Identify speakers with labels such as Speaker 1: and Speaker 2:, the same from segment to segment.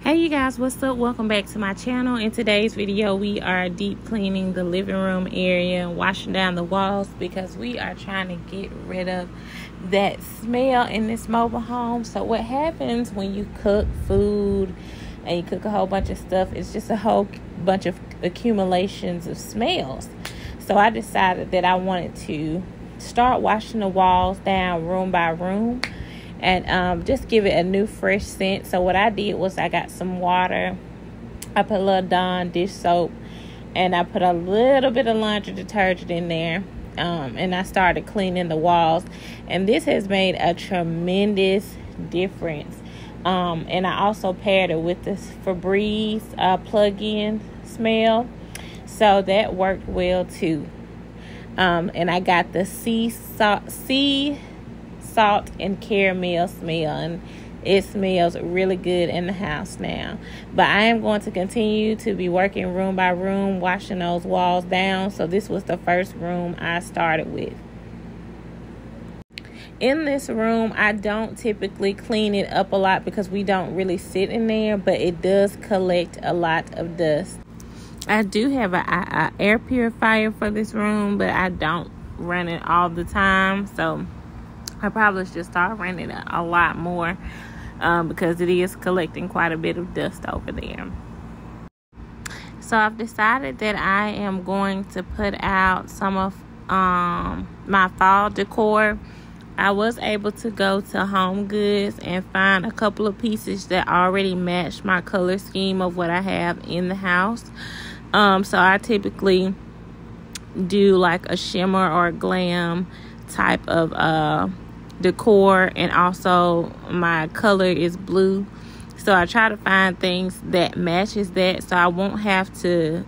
Speaker 1: Hey you guys, what's up? Welcome back to my channel. In today's video we are deep cleaning the living room area, washing down the walls because we are trying to get rid of that smell in this mobile home. So what happens when you cook food and you cook a whole bunch of stuff, it's just a whole bunch of accumulations of smells. So I decided that I wanted to start washing the walls down room by room and just give it a new fresh scent. So what I did was I got some water, I put a little Dawn dish soap, and I put a little bit of laundry detergent in there, and I started cleaning the walls, and this has made a tremendous difference. And I also paired it with this Febreze plug-in smell, so that worked well too. And I got the sea salt and caramel smell, and it smells really good in the house now. But I am going to continue to be working room by room, washing those walls down. So this was the first room I started with. In this room, I don't typically clean it up a lot because we don't really sit in there, but it does collect a lot of dust. I do have an air purifier for this room, but I don't run it all the time, so I probably should start running it a lot more because it is collecting quite a bit of dust over there. So I've decided that I am going to put out some of my fall decor. I was able to go to Home Goods and find a couple of pieces that already match my color scheme of what I have in the house. So I typically do like a shimmer or a glam type of decor, and also my color is blue, so I try to find things that matches that so I won't have to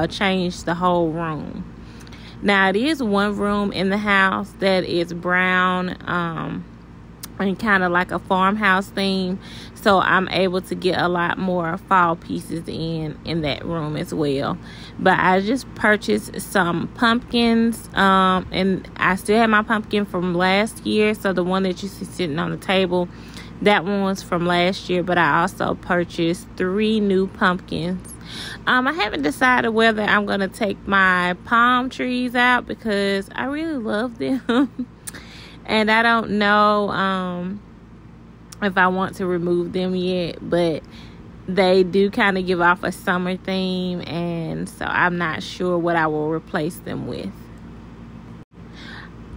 Speaker 1: change the whole room. Now it is one room in the house that is brown and kind of like a farmhouse theme, so I'm able to get a lot more fall pieces in that room as well. But I just purchased some pumpkins, and I still have my pumpkin from last year, so the one that you see sitting on the table, that one was from last year. But I also purchased 3 new pumpkins. I haven't decided whether I'm going to take my palm trees out because I really love them. And I don't know if I want to remove them yet, but they do kind of give off a summer theme, and so I'm not sure what I will replace them with.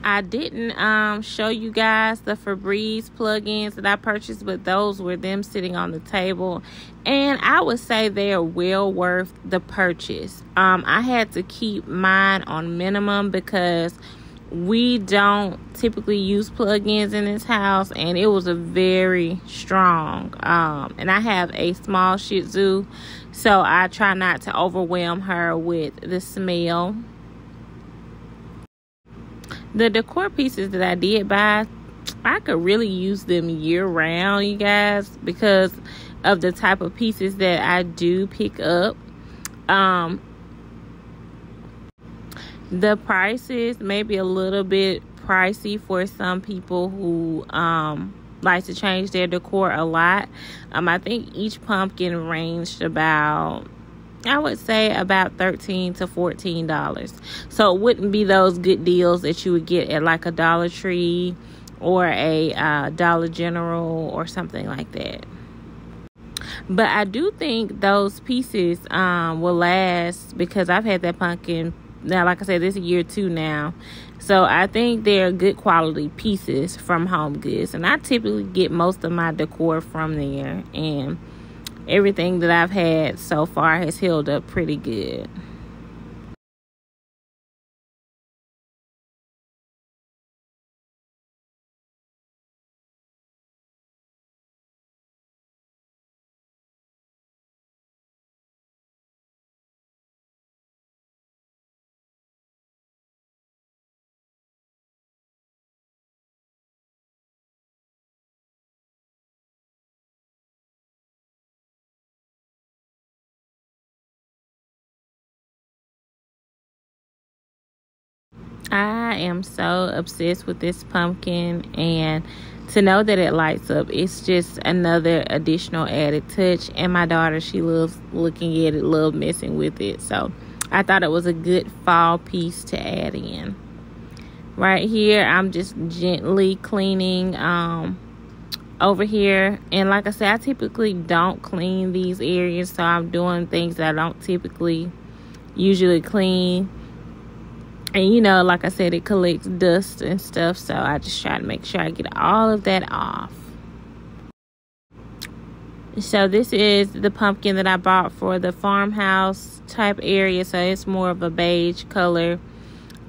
Speaker 1: I didn't show you guys the Febreze plugins that I purchased, but those were them sitting on the table, and I would say they are well worth the purchase. I had to keep mine on minimum because we don't typically use plugins in this house, and it was a very strong and I have a small Shih Tzu, so I try not to overwhelm her with the smell. The decor pieces that I did buy, I could really use them year round, you guys, because of the type of pieces that I do pick up. The prices may be a little bit pricey for some people who like to change their decor a lot. I think each pumpkin ranged about, I would say, about $13 to $14. So it wouldn't be those good deals that you would get at like a Dollar Tree or a Dollar General or something like that. But I do think those pieces will last because I've had that pumpkin now, like I said, this is year 2 now. So I think they're good quality pieces from Home Goods. And I typically get most of my decor from there. And everything that I've had so far has held up pretty good. I am so obsessed with this pumpkin, and to know that it lights up, it's just another additional added touch. And my daughter, she loves looking at it, love messing with it. So I thought it was a good fall piece to add in. Right here, I'm just gently cleaning over here. And like I said, I typically don't clean these areas, so I'm doing things that I don't typically usually clean. And you know, like I said, it collects dust and stuff, so I just try to make sure I get all of that off. So this is the pumpkin that I bought for the farmhouse type area, so it's more of a beige color.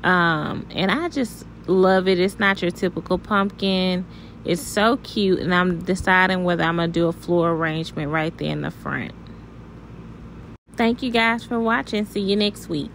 Speaker 1: And I just love it. It's not your typical pumpkin. It's so cute, and I'm deciding whether I'm going to do a floral arrangement right there in the front. Thank you guys for watching. See you next week.